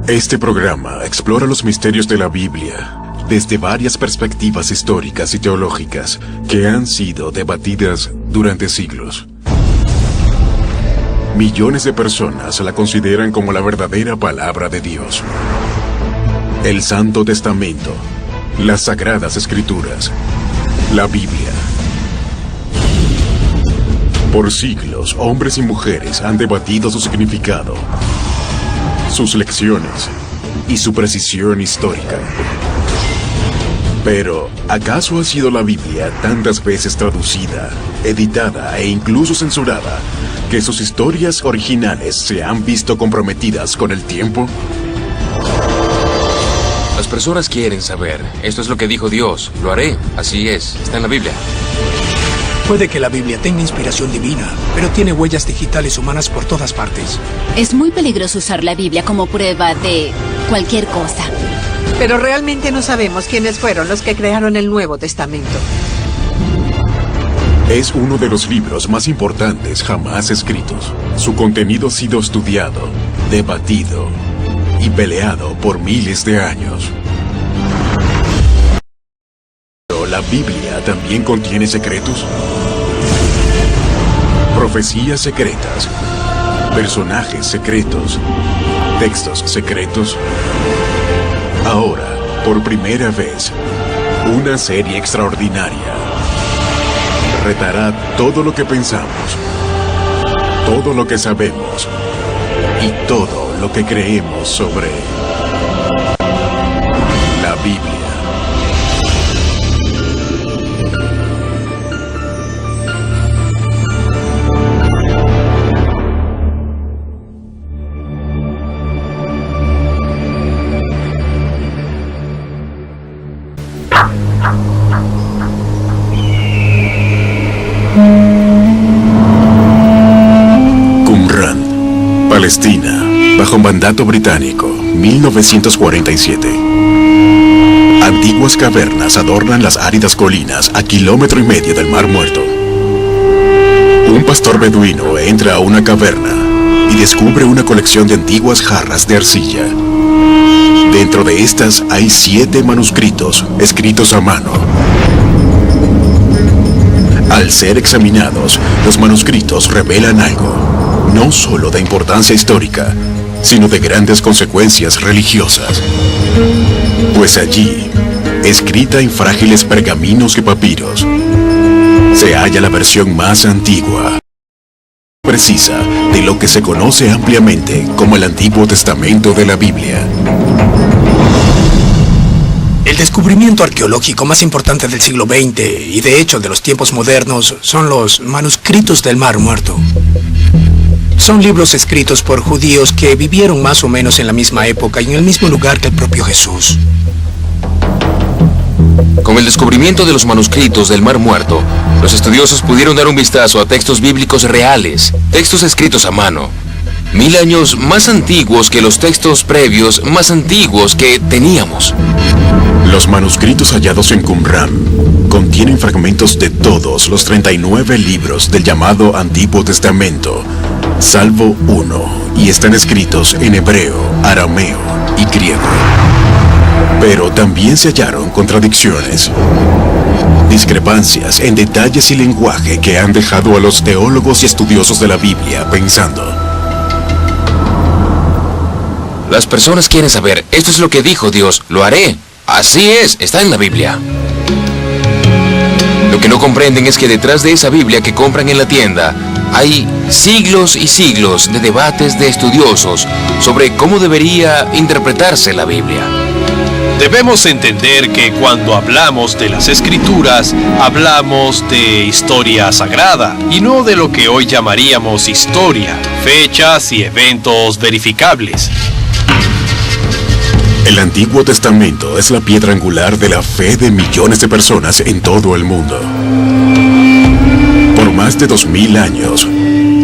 Este programa explora los misterios de la Biblia desde varias perspectivas históricas y teológicas que han sido debatidas durante siglos. Millones de personas la consideran como la verdadera palabra de Dios. El Santo Testamento, las Sagradas Escrituras, la Biblia. Por siglos, hombres y mujeres han debatido su significado, sus lecciones y su precisión histórica. Pero, ¿acaso ha sido la Biblia tantas veces traducida, editada e incluso censurada que sus historias originales se han visto comprometidas con el tiempo? Las personas quieren saber. Esto es lo que dijo Dios. Lo haré. Así es. Está en la Biblia. Puede que la Biblia tenga inspiración divina, pero tiene huellas digitales humanas por todas partes. Es muy peligroso usar la Biblia como prueba de cualquier cosa. Pero realmente no sabemos quiénes fueron los que crearon el Nuevo Testamento. Es uno de los libros más importantes jamás escritos. Su contenido ha sido estudiado, debatido y peleado por miles de años. Pero la Biblia también contiene secretos, profecías secretas, personajes secretos, textos secretos. Ahora, por primera vez, una serie extraordinaria retará todo lo que pensamos, todo lo que sabemos y todo lo que creemos sobre la Biblia. Qumran, Palestina, bajo mandato británico, 1947. Antiguas cavernas adornan las áridas colinas a 1,5 kilómetros del Mar Muerto. Un pastor beduino entra a una caverna y descubre una colección de antiguas jarras de arcilla. Dentro de estas hay 7 manuscritos escritos a mano. Al ser examinados, los manuscritos revelan algo, no solo de importancia histórica, sino de grandes consecuencias religiosas. Pues allí, escrita en frágiles pergaminos y papiros, se halla la versión más antigua, precisa, de lo que se conoce ampliamente como el Antiguo Testamento de la Biblia. El descubrimiento arqueológico más importante del siglo XX y de hecho de los tiempos modernos son los manuscritos del Mar Muerto. Son libros escritos por judíos que vivieron más o menos en la misma época y en el mismo lugar que el propio Jesús. Con el descubrimiento de los manuscritos del Mar Muerto, los estudiosos pudieron dar un vistazo a textos bíblicos reales, textos escritos a mano, 1000 años más antiguos que los textos previos más antiguos que teníamos. Los manuscritos hallados en Qumran contienen fragmentos de todos los 39 libros del llamado Antiguo Testamento, salvo uno, y están escritos en hebreo, arameo y griego. Pero también se hallaron contradicciones, discrepancias en detalles y lenguaje que han dejado a los teólogos y estudiosos de la Biblia pensando. Las personas quieren saber. Esto es lo que dijo Dios. Lo haré. Así es. Está en la Biblia. Lo que no comprenden es que detrás de esa Biblia que compran en la tienda hay siglos y siglos de debates de estudiosos sobre cómo debería interpretarse la Biblia. Debemos entender que cuando hablamos de las Escrituras, hablamos de historia sagrada y no de lo que hoy llamaríamos historia, fechas y eventos verificables. El Antiguo Testamento es la piedra angular de la fe de millones de personas en todo el mundo. Por más de 2000 años,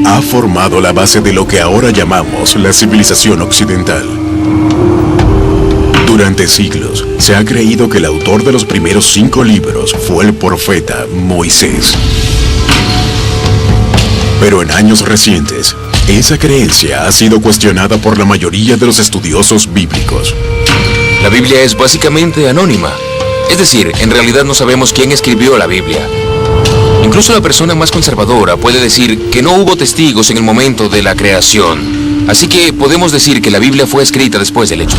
ha formado la base de lo que ahora llamamos la civilización occidental. Durante siglos, se ha creído que el autor de los primeros 5 libros fue el profeta Moisés. Pero en años recientes, Esa creencia ha sido cuestionada por la mayoría de los estudiosos bíblicos. La Biblia es básicamente anónima. Es decir, en realidad no sabemos quién escribió la Biblia. Incluso la persona más conservadora puede decir que no hubo testigos en el momento de la creación. Así que podemos decir que la Biblia fue escrita después del hecho.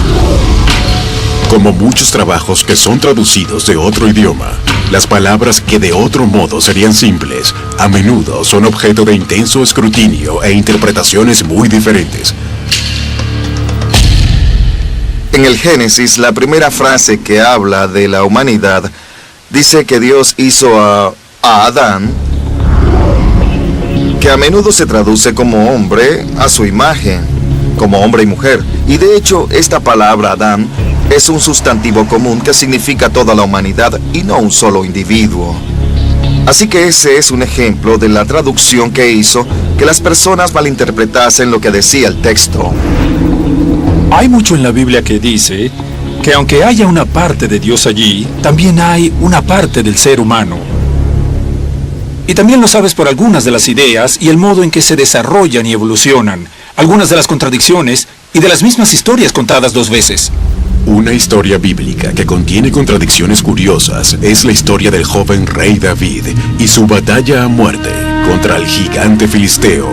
Como muchos trabajos que son traducidos de otro idioma, las palabras que de otro modo serían simples, a menudo son objeto de intenso escrutinio e interpretaciones muy diferentes. En el Génesis, la primera frase que habla de la humanidad dice que Dios hizo a Adán, que a menudo se traduce como hombre a su imagen, como hombre y mujer. Y de hecho, esta palabra Adán es un sustantivo común que significa toda la humanidad y no un solo individuo. Así que ese es un ejemplo de la traducción que hizo que las personas malinterpretasen lo que decía el texto. Hay mucho en la Biblia que dice que aunque haya una parte de Dios allí, también hay una parte del ser humano. Y también lo sabes por algunas de las ideas y el modo en que se desarrollan y evolucionan, algunas de las contradicciones y de las mismas historias contadas dos veces. Una historia bíblica que contiene contradicciones curiosas es la historia del joven rey David y su batalla a muerte contra el gigante filisteo,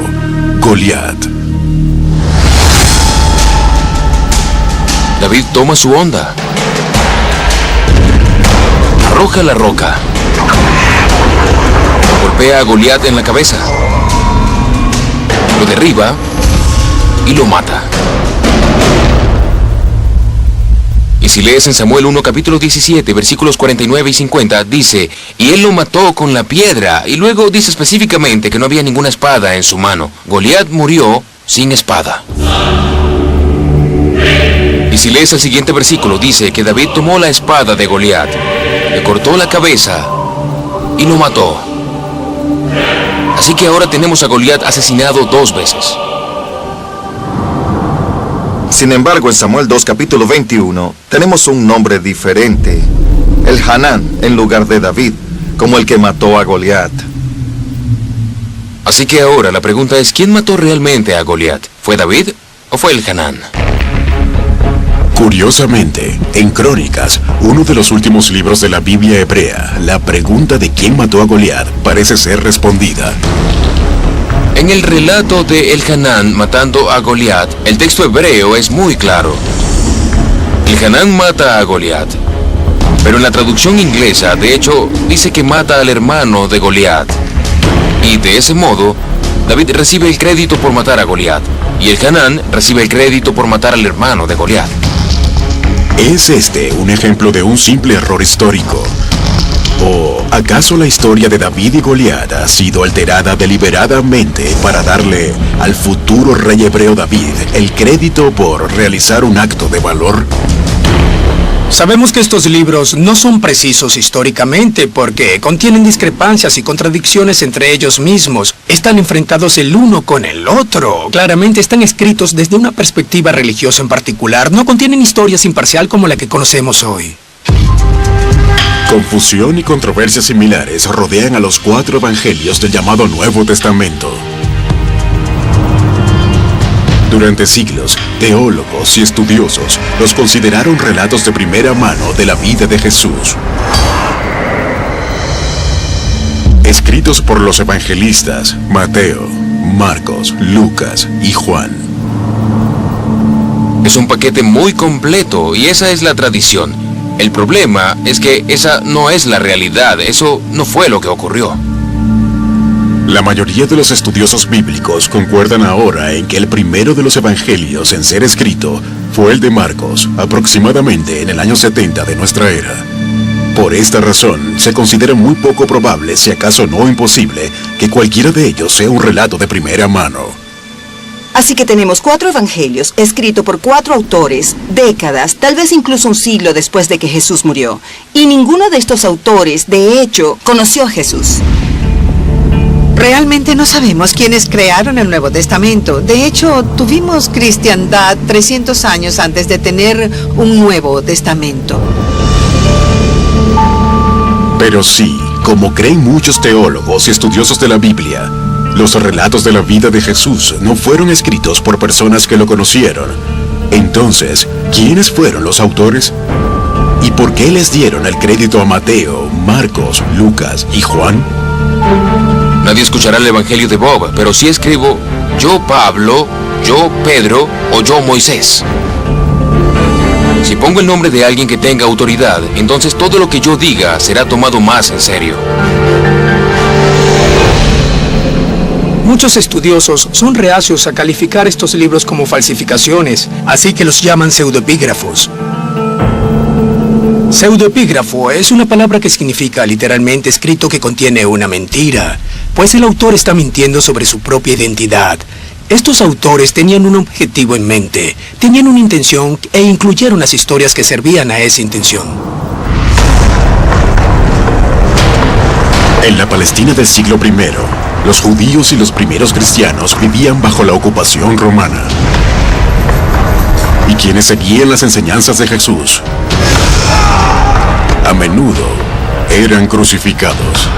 Goliat. David toma su onda, arroja la roca, golpea a Goliat en la cabeza, lo derriba y lo mata. Y si lees en Samuel 1, capítulo 17, versículos 49 y 50, dice, y él lo mató con la piedra, y luego dice específicamente que no había ninguna espada en su mano. Goliat murió sin espada. Y si lees el siguiente versículo, dice que David tomó la espada de Goliat, le cortó la cabeza y lo mató. Así que ahora tenemos a Goliat asesinado 2 veces. Sin embargo, en Samuel 2, capítulo 21, tenemos un nombre diferente, el Hanán, en lugar de David, como el que mató a Goliat. Así que ahora la pregunta es, ¿quién mató realmente a Goliat? ¿Fue David o fue el Hanán? Curiosamente, en Crónicas, uno de los últimos libros de la Biblia hebrea, la pregunta de quién mató a Goliat parece ser respondida. En el relato de el Hanán matando a Goliat, el texto hebreo es muy claro. El Hanán mata a Goliat, pero en la traducción inglesa, de hecho, dice que mata al hermano de Goliat. Y de ese modo, David recibe el crédito por matar a Goliat, y el Hanán recibe el crédito por matar al hermano de Goliat. ¿Es este un ejemplo de un simple error histórico? ¿O acaso la historia de David y Goliat ha sido alterada deliberadamente para darle al futuro rey hebreo David el crédito por realizar un acto de valor? Sabemos que estos libros no son precisos históricamente porque contienen discrepancias y contradicciones entre ellos mismos. Están enfrentados el uno con el otro. Claramente están escritos desde una perspectiva religiosa en particular. No contienen historias imparcial como la que conocemos hoy. Confusión y controversias similares rodean a los 4 evangelios del llamado Nuevo Testamento. Durante siglos, teólogos y estudiosos los consideraron relatos de primera mano de la vida de Jesús. Escritos por los evangelistas Mateo, Marcos, Lucas y Juan. Es un paquete muy completo y esa es la tradición. El problema es que esa no es la realidad, eso no fue lo que ocurrió. La mayoría de los estudiosos bíblicos concuerdan ahora en que el primero de los evangelios en ser escrito fue el de Marcos, aproximadamente en el año 70 de nuestra era. Por esta razón, se considera muy poco probable, si acaso no imposible, que cualquiera de ellos sea un relato de primera mano. Así que tenemos 4 evangelios, escritos por 4 autores, décadas, tal vez incluso un siglo después de que Jesús murió. Y ninguno de estos autores, de hecho, conoció a Jesús. Realmente no sabemos quiénes crearon el Nuevo Testamento. De hecho, tuvimos cristiandad 300 años antes de tener un Nuevo Testamento. Pero sí, como creen muchos teólogos y estudiosos de la Biblia, Los relatos de la vida de Jesús no fueron escritos por personas que lo conocieron. Entonces, ¿quiénes fueron los autores? ¿Y por qué les dieron el crédito a Mateo, Marcos, Lucas y Juan? Nadie escuchará el Evangelio de Bob, pero sí escribo yo Pablo, yo Pedro o yo Moisés. Si pongo el nombre de alguien que tenga autoridad, entonces todo lo que yo diga será tomado más en serio. Muchos estudiosos son reacios a calificar estos libros como falsificaciones, así que los llaman pseudoepígrafos. Pseudoepígrafo es una palabra que significa literalmente escrito que contiene una mentira, pues el autor está mintiendo sobre su propia identidad. Estos autores tenían un objetivo en mente, tenían una intención e incluyeron las historias que servían a esa intención. En la Palestina del siglo I, los judíos y los primeros cristianos vivían bajo la ocupación romana. Y quienes seguían las enseñanzas de Jesús, a menudo eran crucificados.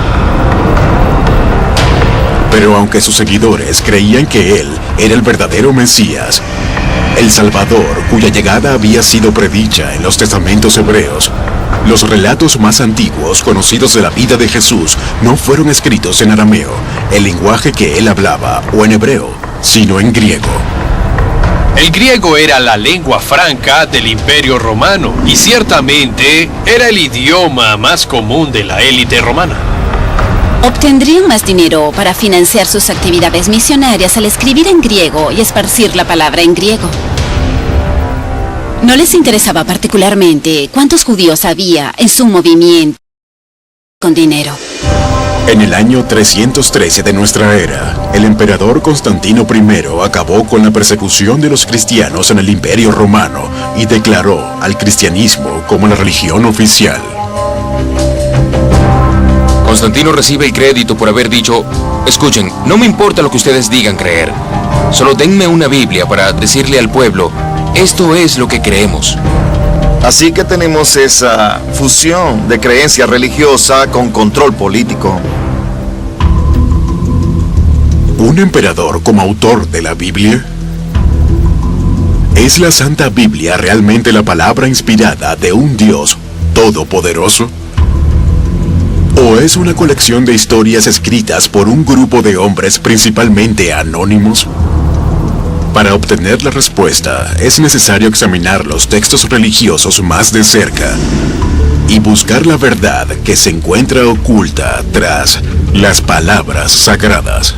Pero aunque sus seguidores creían que él era el verdadero Mesías, el Salvador, cuya llegada había sido predicha en los testamentos hebreos, los relatos más antiguos conocidos de la vida de Jesús no fueron escritos en arameo, el lenguaje que él hablaba, o en hebreo, sino en griego. El griego era la lengua franca del Imperio Romano y ciertamente era el idioma más común de la élite romana. Obtendrían más dinero para financiar sus actividades misionarias al escribir en griego y esparcir la palabra en griego. No les interesaba particularmente cuántos judíos había en su movimiento con dinero. En el año 313 de nuestra era, el emperador Constantino I acabó con la persecución de los cristianos en el Imperio Romano y declaró al cristianismo como la religión oficial. Constantino recibe el crédito por haber dicho, escuchen, no me importa lo que ustedes digan creer, solo denme una Biblia para decirle al pueblo, esto es lo que creemos. Así que tenemos esa fusión de creencia religiosa con control político. ¿Un emperador como autor de la Biblia? ¿Es la Santa Biblia realmente la palabra inspirada de un Dios todopoderoso? ¿O es una colección de historias escritas por un grupo de hombres principalmente anónimos? Para obtener la respuesta, es necesario examinar los textos religiosos más de cerca y buscar la verdad que se encuentra oculta tras las palabras sagradas.